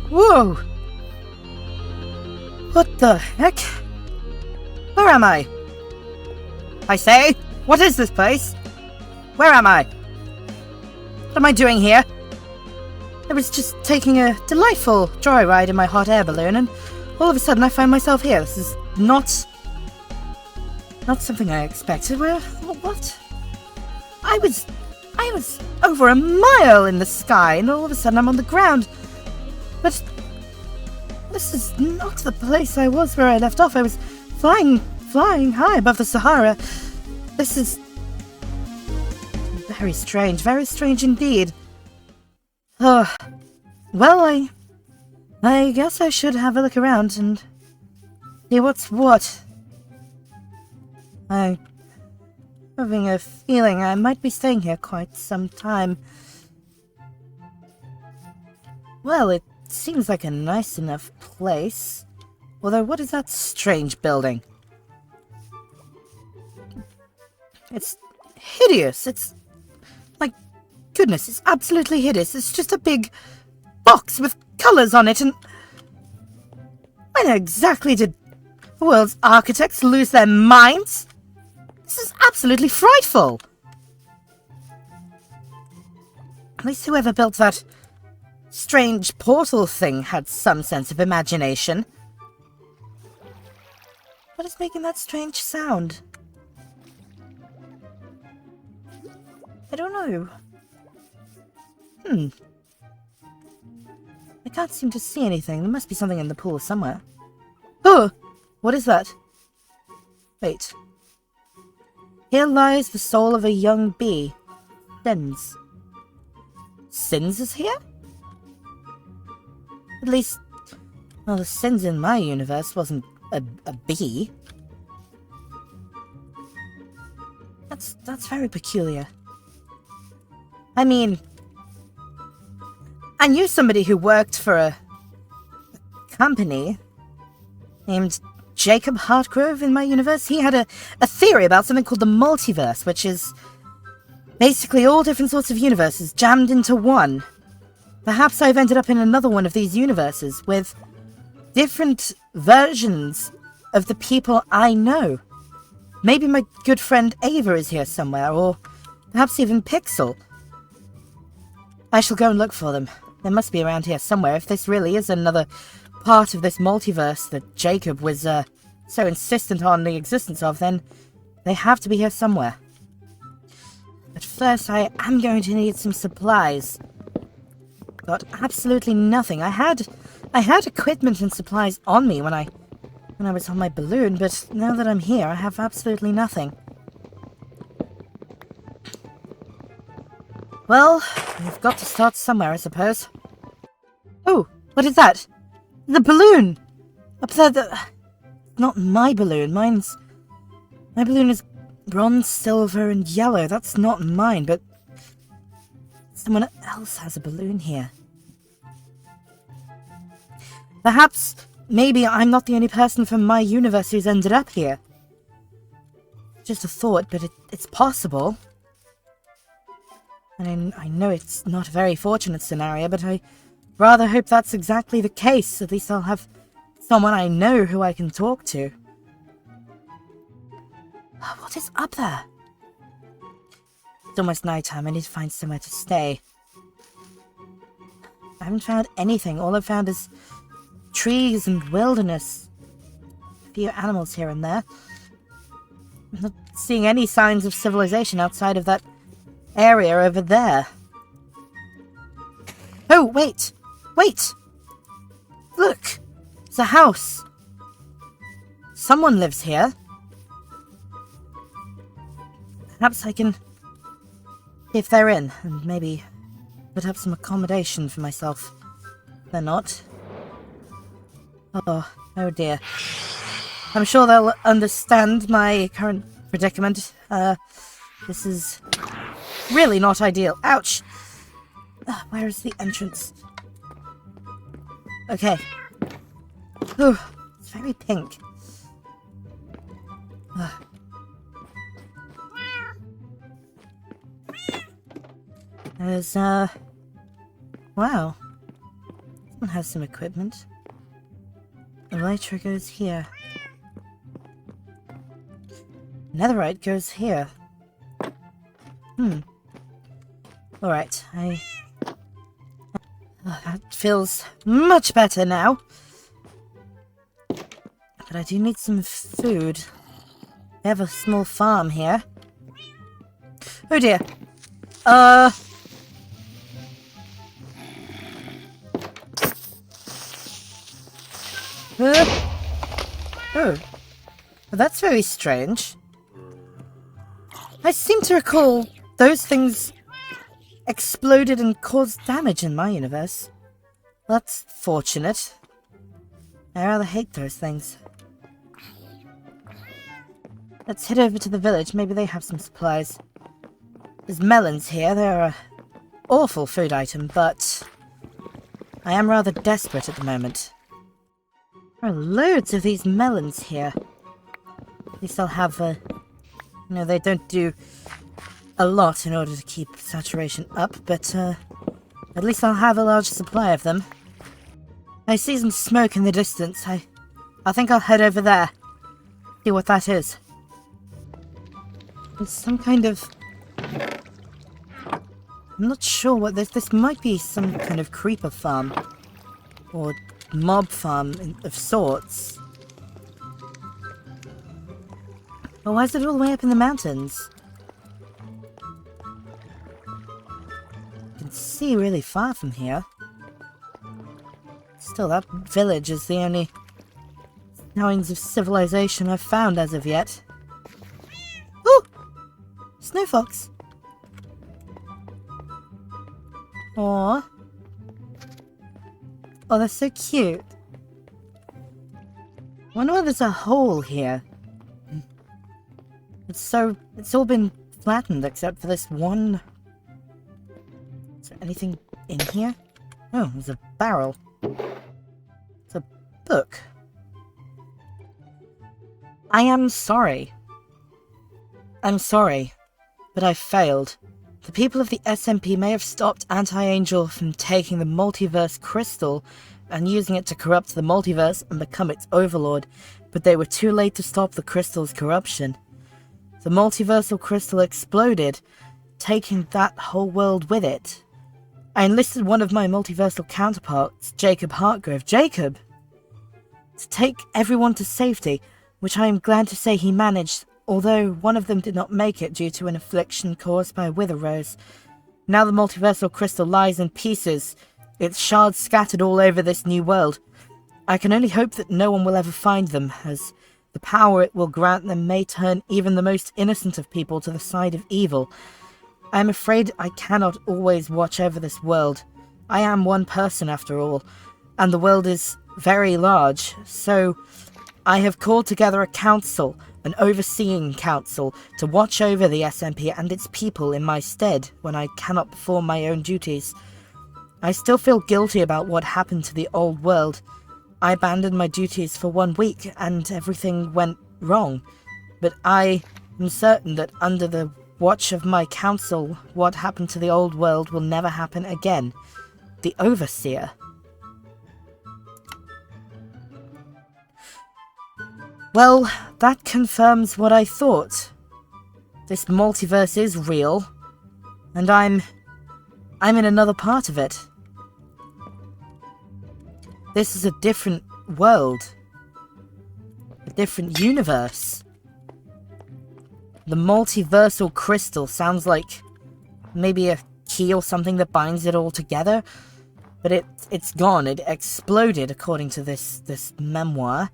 Whoa! What the heck? Where am I? I say, what is this place? Where am I? What am I doing here? I was just taking a delightful joyride in my hot air balloon, and all of a sudden I find myself here. This is not something I expected. What? I was over a mile in the sky, and all of a sudden I'm on the ground. But this is not the place I was where I left off. I was flying high above the Sahara. This is very strange indeed. Oh, well, I guess I should have a look around and see what's what. I'm having a feeling I might be staying here quite some time. Well, it seems like a nice enough place. Although, what is that strange building? It's hideous. It's... my goodness, it's absolutely hideous. It's just a big box with colours on it, and... when exactly did the world's architects lose their minds? This is absolutely frightful. At least whoever built that strange portal thing had some sense of imagination. What is making that strange sound? I don't know. I can't seem to see anything. There must be something in the pool somewhere. Oh! What is that? Wait. Here lies the soul of a young bee. Sins. Sins is here? At least, well, the Sins in my universe wasn't a bee. That's very peculiar. I mean, I knew somebody who worked for a company named Jacob Hartgrove in my universe. He had a theory about something called the Multiverse, which is basically all different sorts of universes jammed into one. Perhaps I've ended up in another one of these universes with different versions of the people I know. Maybe my good friend Ava is here somewhere, or perhaps even Pixel. I shall go and look for them. They must be around here somewhere if this really is another part of this multiverse that Jacob was so insistent on the existence of. Then they have to be here somewhere. But first I am going to need some supplies. Got absolutely nothing. I had equipment and supplies on me when I was on my balloon, but now that I'm here I have absolutely nothing. Well, we've got to start somewhere, I suppose. Oh, what is that? The balloon! Up there, not my balloon. My balloon is bronze, silver, and yellow. That's not mine, but someone else has a balloon here. Perhaps, maybe I'm not the only person from my universe who's ended up here. Just a thought, but it's possible. And I know it's not a very fortunate scenario, but I rather hope that's exactly the case. At least I'll have someone I know who I can talk to. What is up there? It's almost nighttime. I need to find somewhere to stay. I haven't found anything. All I've found is trees and wilderness. A few animals here and there. I'm not seeing any signs of civilization outside of that area over there. Oh, wait! Wait! Look! It's a house! Someone lives here. Perhaps I can see if they're in, and maybe put up some accommodation for myself. They're not. Oh dear. I'm sure they'll understand my current predicament. This is really not ideal. Ouch! Where is the entrance? Okay. Ooh, it's very pink. There's, wow. one has some equipment. Elytra goes here. Netherite goes here. Alright, that feels much better now. But I do need some food. I have a small farm here. Oh dear. Oh, well, that's very strange. I seem to recall those things exploded and caused damage in my universe. That's fortunate. I rather hate those things. Let's head over to the village. Maybe they have some supplies. There's melons here. They're an awful food item, but I am rather desperate at the moment. There are loads of these melons here. At least I'll have they don't do a lot in order to keep saturation up, but at least I'll have a large supply of them. I see some smoke in the distance. I think I'll head over there. See what that is. It's some kind of... I'm not sure what this might be some kind of creeper farm. Or mob farm of sorts. But why is it all the way up in the mountains? You can see really far from here. Still, that village is the only signs of civilization I've found as of yet. Ooh! Snow fox! Aww. Oh, they're so cute. I wonder why there's a hole here. It's all been flattened except for this one. Is there anything in here? Oh, there's a barrel. It's a book. I am sorry. I'm sorry, but I failed. The people of the SMP may have stopped Anti-Angel from taking the Multiverse Crystal and using it to corrupt the multiverse and become its overlord, but they were too late to stop the crystal's corruption. The Multiversal Crystal exploded, taking that whole world with it. I enlisted one of my multiversal counterparts, Jacob Hartgrove, to take everyone to safety, which I am glad to say he managed, although one of them did not make it due to an affliction caused by a wither rose. Now the Multiversal Crystal lies in pieces, its shards scattered all over this new world. I can only hope that no one will ever find them, as the power it will grant them may turn even the most innocent of people to the side of evil. I am afraid I cannot always watch over this world. I am one person after all, and the world is very large, so I have called together a council, an overseeing council, to watch over the SMP and its people in my stead when I cannot perform my own duties. I still feel guilty about what happened to the old world. I abandoned my duties for 1 week and everything went wrong, but I am certain that under the watch of my council, what happened to the old world will never happen again. The Overseer. Well, that confirms what I thought. This multiverse is real, and I'm in another part of it. This is a different world. A different universe. The Multiversal Crystal sounds like maybe a key or something that binds it all together, but it's gone. It exploded, according to this memoir.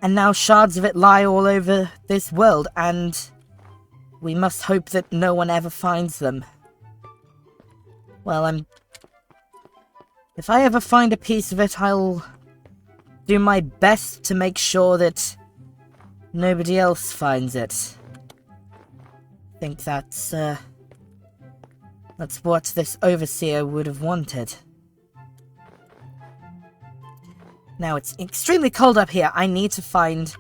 And now shards of it lie all over this world, and we must hope that no one ever finds them. Well, if I ever find a piece of it, I'll do my best to make sure that nobody else finds it. I think that's what this Overseer would have wanted. Now, it's extremely cold up here. I need to find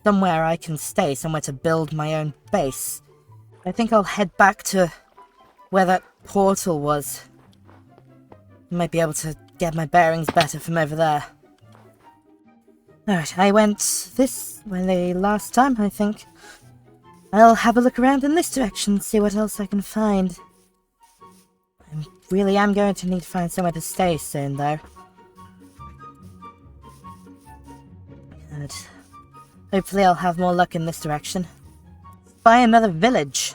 somewhere I can stay, somewhere to build my own base. I think I'll head back to where that portal was. I might be able to get my bearings better from over there. Alright, I went this way last time, I think. I'll have a look around in this direction, see what else I can find. I really am going to need to find somewhere to stay soon, though. Good. Hopefully I'll have more luck in this direction. By another village.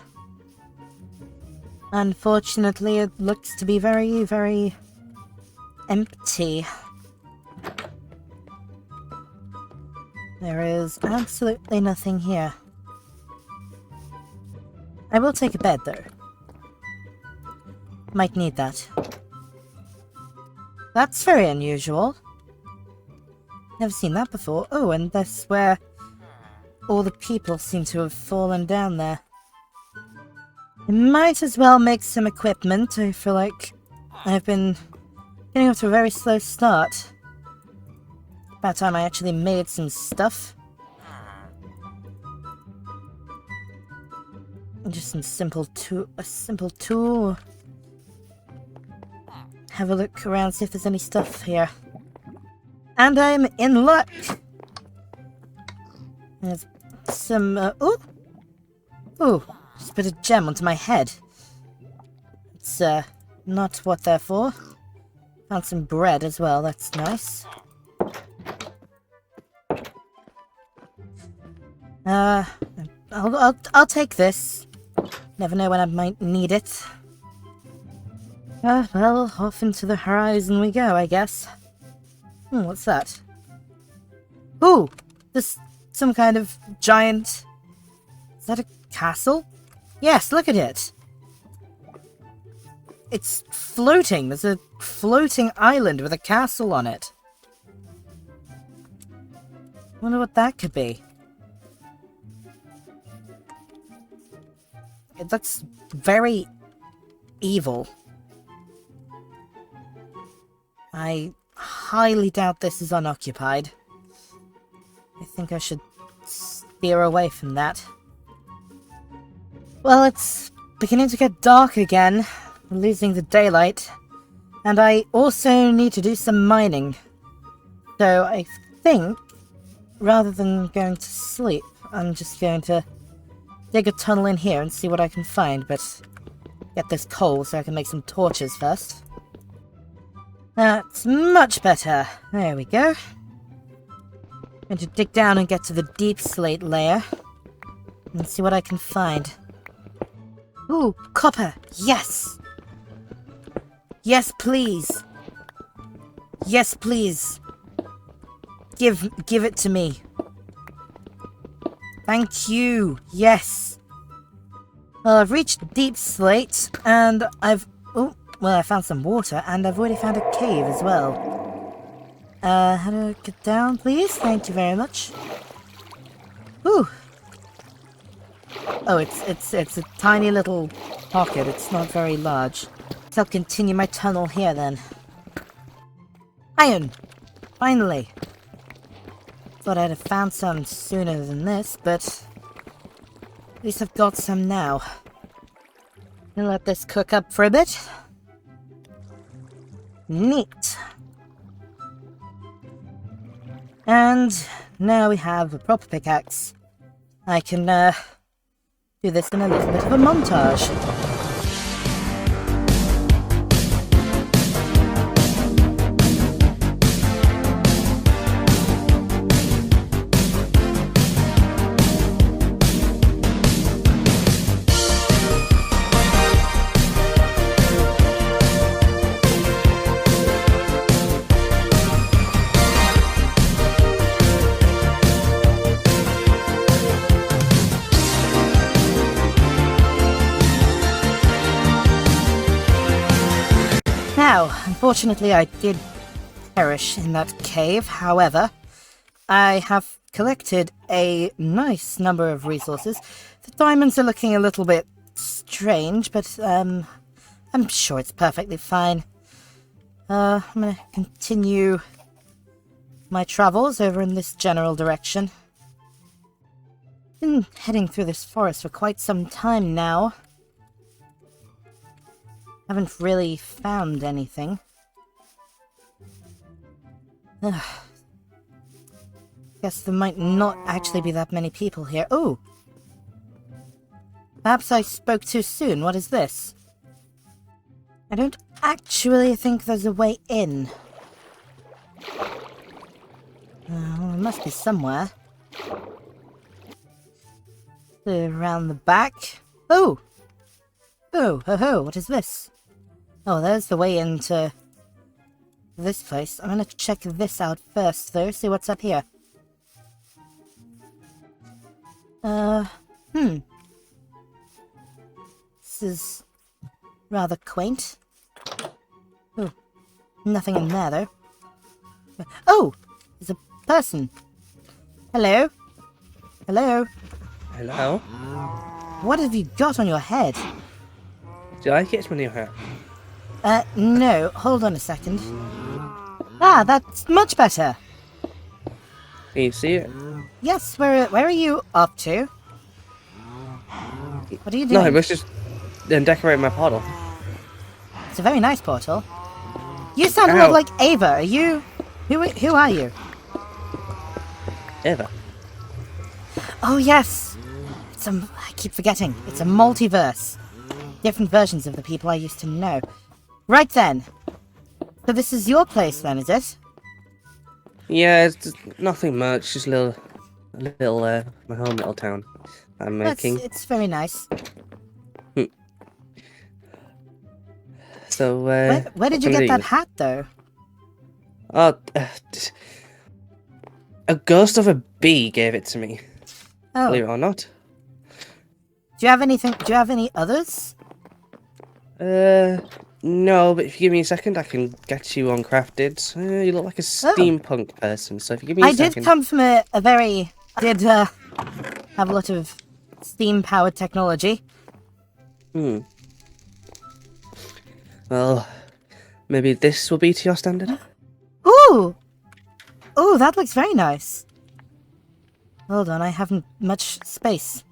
Unfortunately, it looks to be very, very empty. There is absolutely nothing here. I will take a bed, though. Might need that. That's very unusual. Never seen that before. Oh, and that's where all the people seem to have fallen down there. I might as well make some equipment. I feel like I've been getting off to a very slow start. About time I actually made some stuff. Just some simple tool. Have a look around, see if there's any stuff here. And I'm in luck! There's some, ooh! Just put a gem onto my head. It's, not what they're for. Found some bread as well, that's nice. I'll take this. Never know when I might need it. Well, off into the horizon we go, I guess. What's that? Ooh! This some kind of giant... Is that a castle? Yes, look at it! It's floating! There's a floating island with a castle on it. Wonder what that could be. It looks very evil. I highly doubt this is unoccupied. I think I should steer away from that. Well, it's beginning to get dark again. We're losing the daylight. And I also need to do some mining. So I think, rather than going to sleep, I'm just going to dig a tunnel in here and see what I can find, but get this coal so I can make some torches first. That's much better. There we go. Going to dig down and get to the deep slate layer and see what I can find. Ooh, copper! Yes! Yes, please! Yes, please! Give it to me. Thank you! Yes! Well, I've reached deep slate, and I found some water, and I've already found a cave as well. How do I get down, please? Thank you very much. Ooh! Oh, it's a tiny little pocket. It's not very large. So I'll continue my tunnel here, then. Iron! Finally! Thought I'd have found some sooner than this, but at least I've got some now. Gonna let this cook up for a bit. Neat. And now we have a proper pickaxe. I can do this in a little bit of a montage. Now, unfortunately I did perish in that cave, however, I have collected a nice number of resources. The diamonds are looking a little bit strange, but I'm sure it's perfectly fine. I'm gonna continue my travels over in this general direction. Been heading through this forest for quite some time now. Haven't really found anything. Ugh. Guess there might not actually be that many people here. Oh! Perhaps I spoke too soon. What is this? I don't actually think there's a way in. Well, there must be somewhere. Around the back. Oh! Oh, ho ho, what is this? Oh, there's the way into this place. I'm gonna check this out first, though, see what's up here. This is rather quaint. Oh, nothing in there, though. Oh! There's a person. Hello? Hello? Hello? What have you got on your head? Do you like it? It's my new hat. No. Hold on a second. Ah, that's much better. Can you see it? Yes, where are you up to? What are you doing? No, I was just decorating my portal. It's a very nice portal. You sound a lot like Ava. Are you... Who are you? Eva. Oh, yes. I keep forgetting. It's a multiverse. Different versions of the people I used to know. Right then. So this is your place then, is it? Yeah, it's just nothing much. Just a little, my home little town I'm making. It's very nice. So, where did you get that hat, though? Oh, a ghost of a bee gave it to me. Oh. Believe it or not. Do you have anything? Do you have any others? No, but if you give me a second, I can get you on crafted. You look like a steampunk person, so if you give me a second... I did come from a very... have a lot of steam-powered technology. Well, maybe this will be to your standard? Ooh! Ooh, that looks very nice. Hold on, I haven't much space.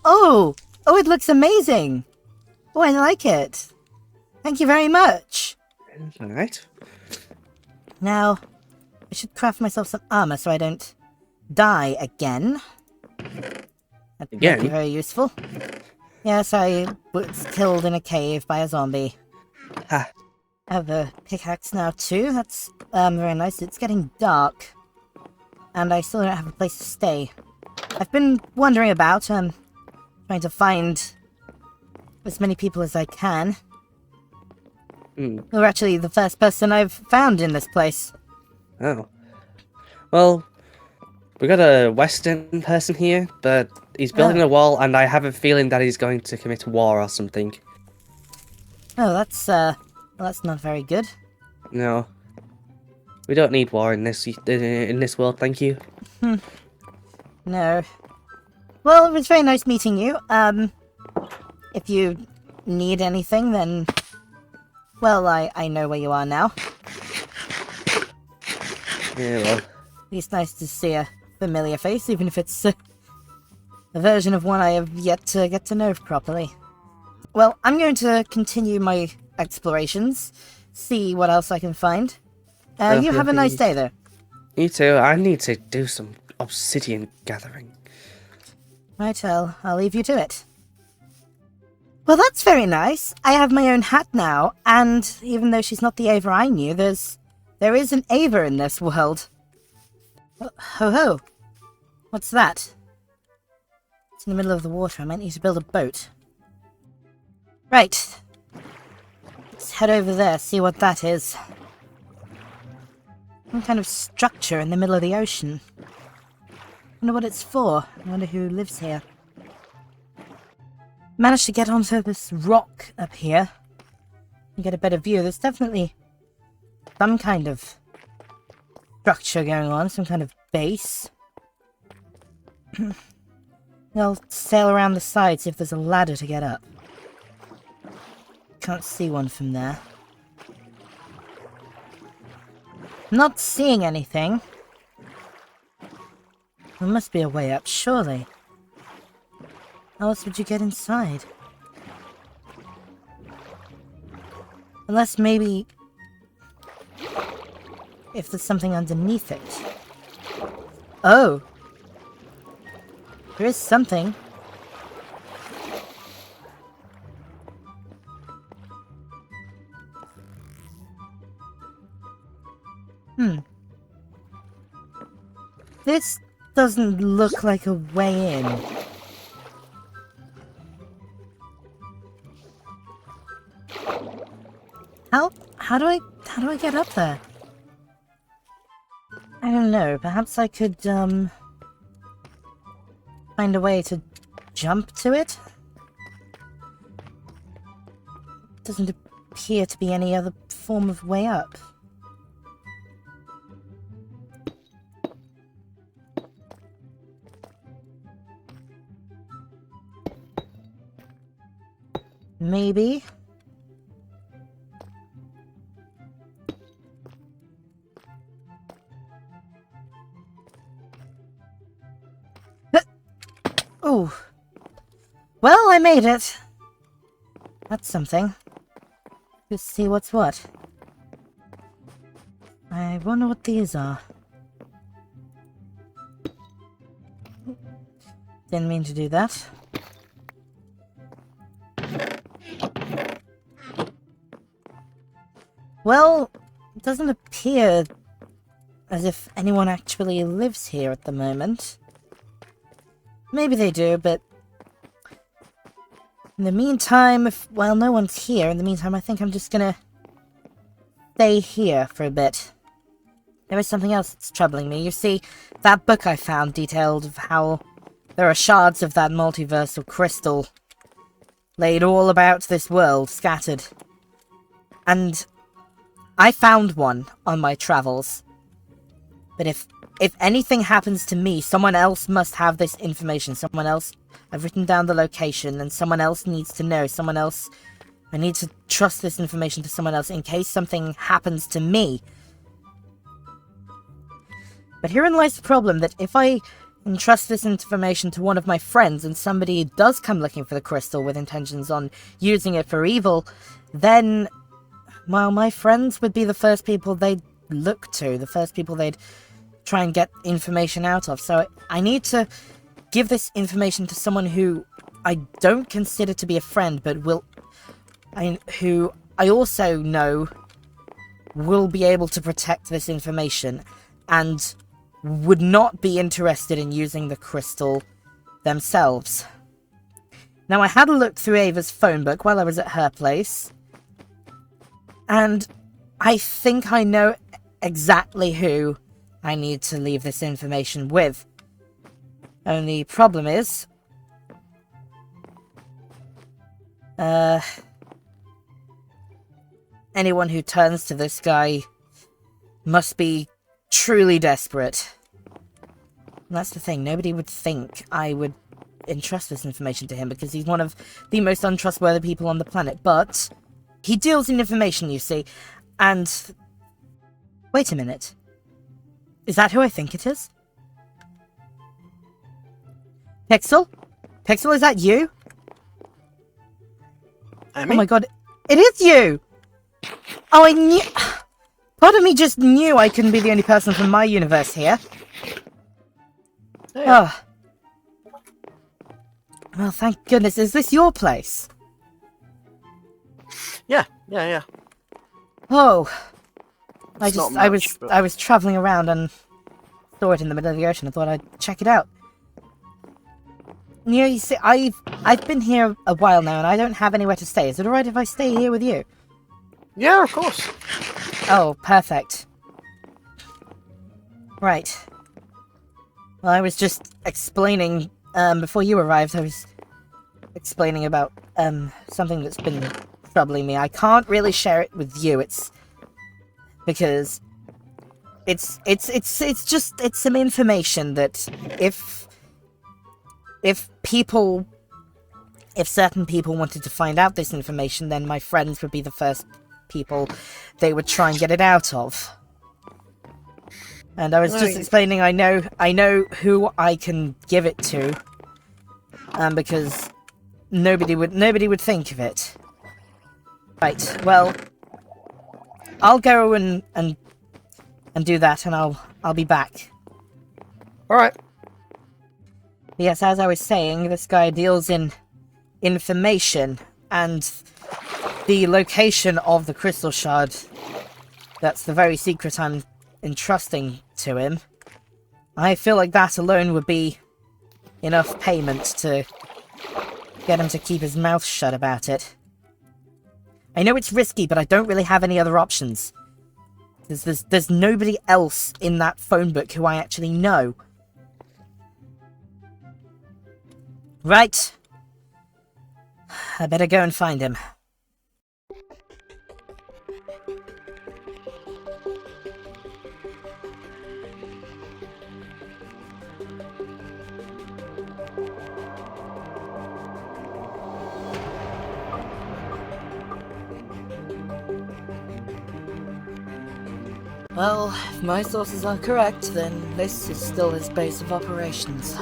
Oh! Oh, it looks amazing! Oh, I like it. Thank you very much. Alright. Now, I should craft myself some armor so I don't die again. That might be very useful. Yes, I was killed in a cave by a zombie. Ha. I have a pickaxe now too. That's very nice. It's getting dark, and I still don't have a place to stay. I've been wandering about, trying to find as many people as I can. You're actually the first person I've found in this place. Oh. Well, we got a Western person here, but he's building a wall, and I have a feeling that he's going to commit war or something. Oh, that's not very good. No. We don't need war in this world, thank you. No. Well, it was very nice meeting you. If you need anything, then... Well, I know where you are now. Yeah, well. It's nice to see a familiar face, even if it's a version of one I have yet to get to know properly. Well, I'm going to continue my explorations, see what else I can find. You have a nice day, though. You too. I need to do some obsidian gathering. Right, I'll leave you to it. Well, that's very nice. I have my own hat now, and even though she's not the Ava I knew, there is an Ava in this world. Ho ho! What's that? It's in the middle of the water. I might need to build a boat. Right. Let's head over there, see what that is. Some kind of structure in the middle of the ocean. Wonder what it's for. I wonder who lives here. Managed to get onto this rock up here. You get a better view. There's definitely some kind of structure going on, some kind of base. I'll sail around the side, see if there's a ladder to get up. Can't see one from there. Not seeing anything. There must be a way up, surely. How else would you get inside? Unless maybe... if there's something underneath it. Oh. There is something. This doesn't look like a way in. How do I get up there? I don't know. Perhaps I could find a way to jump to it? Doesn't appear to be any other form of way up. Maybe. Oh. Well, I made it. That's something. Let's see what's what. I wonder what these are. Didn't mean to do that. Well, it doesn't appear as if anyone actually lives here at the moment. Maybe they do, but in the meantime, while no one's here, in the meantime, I think I'm just gonna stay here for a bit. There is something else that's troubling me. You see, that book I found detailed of how there are shards of that multiversal crystal laid all about this world, scattered. And I found one on my travels. But if anything happens to me, someone else must have this information. Someone else... I've written down the location, and someone else needs to know. Someone else... I need to trust this information to someone else in case something happens to me. But herein lies the problem, that if I entrust this information to one of my friends, and somebody does come looking for the crystal with intentions on using it for evil, then... well, my friends would be the first people they'd look to, the first people they'd try and get information out of. So I need to give this information to someone who I don't consider to be a friend, but who I also know will be able to protect this information and would not be interested in using the crystal themselves. Now, I had a look through Ava's phone book while I was at her place, and I think I know exactly who I need to leave this information with. Only problem is... anyone who turns to this guy must be truly desperate. And that's the thing, nobody would think I would entrust this information to him because he's one of the most untrustworthy people on the planet, but he deals in information, you see, and... wait a minute. Is that who I think it is? Pixel? Pixel, is that you? Emmy? Oh my god, it is you! Oh, I knew... part of me just knew I couldn't be the only person from my universe here. Yeah. Oh. Well, thank goodness. Is this your place? Yeah. Oh. It's not I much, but- was traveling around and saw it in the middle of the ocean. I thought I'd check it out. You see, I've been here a while now and I don't have anywhere to stay. Is it alright if I stay here with you? Yeah, of course. Oh, perfect. Right. Well, I was just explaining, before you arrived, I was explaining about, something that's been troubling me. I can't really share it with you, because it's some information that if certain people wanted to find out this information, then my friends would be the first people they would try and get it out of. And I was just explaining I know who I can give it to, because nobody would think of it. Right, well, I'll go and and do that, and I'll be back. Alright. Yes, as I was saying, this guy deals in information, and the location of the crystal shard, that's the very secret I'm entrusting to him. I feel like that alone would be enough payment to get him to keep his mouth shut about it. I know it's risky, but I don't really have any other options. There's nobody else in that phone book who I actually know. Right. I better go and find him. Well, if my sources are correct, then this is still his base of operations.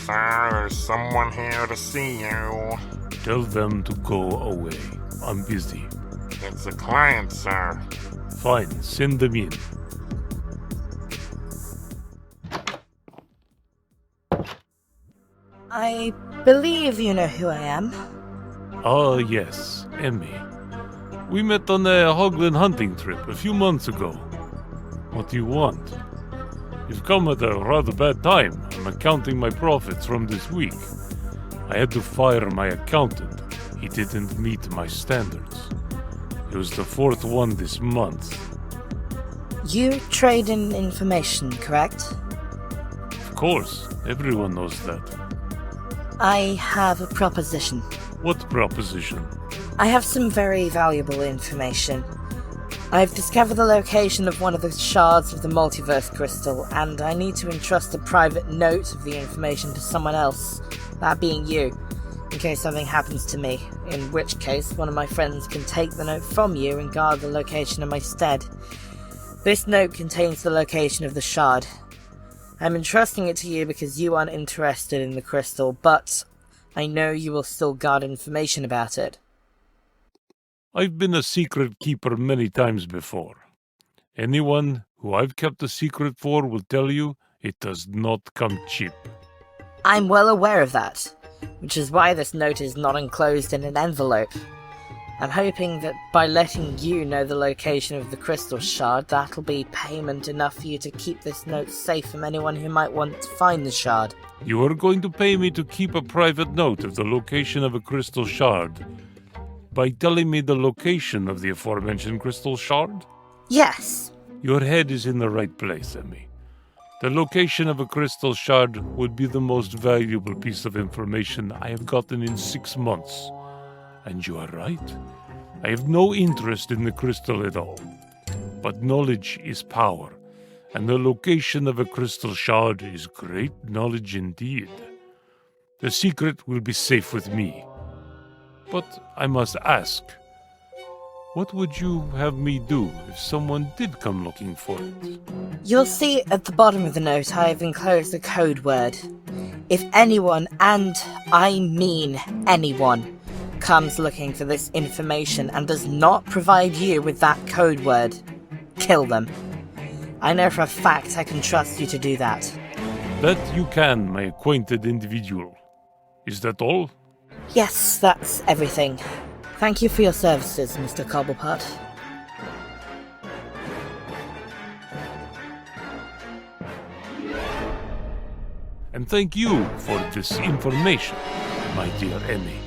Sir, there's someone here to see you. Tell them to go away. I'm busy. It's a client, sir. Fine, send them in. I believe you know who I am. Ah, yes, Emmy. We met on a Hoglin hunting trip a few months ago. What do you want? You've come at a rather bad time. I'm accounting my profits from this week. I had to fire my accountant. He didn't meet my standards. It was the fourth one this month. You trade in information, correct? Of course, everyone knows that. I have a proposition. What proposition? I have some very valuable information. I've discovered the location of one of the shards of the Multiversal Crystal, and I need to entrust a private note of the information to someone else, that being you, in case something happens to me, in which case one of my friends can take the note from you and guard the location in my stead. This note contains the location of the shard. I'm entrusting it to you because you aren't interested in the crystal, but I know you will still guard information about it. I've been a secret keeper many times before. Anyone who I've kept a secret for will tell you it does not come cheap. I'm well aware of that, which is why this note is not enclosed in an envelope. I'm hoping that by letting you know the location of the crystal shard, that'll be payment enough for you to keep this note safe from anyone who might want to find the shard. You are going to pay me to keep a private note of the location of a crystal shard by telling me the location of the aforementioned crystal shard? Yes. Your head is in the right place, Emmy. The location of a crystal shard would be the most valuable piece of information I have gotten in 6 months. And you are right. I have no interest in the crystal at all. But knowledge is power, and the location of a crystal shard is great knowledge indeed. The secret will be safe with me. But I must ask, what would you have me do if someone did come looking for it? You'll see at the bottom of the note I have enclosed a code word. If anyone, and I mean anyone, comes looking for this information and does not provide you with that code word, kill them. I know for a fact I can trust you to do that. That you can, my acquainted individual. Is that all? Yes, that's everything. Thank you for your services, Mr. Kobbylpot. And thank you for this information, my dear Emmy.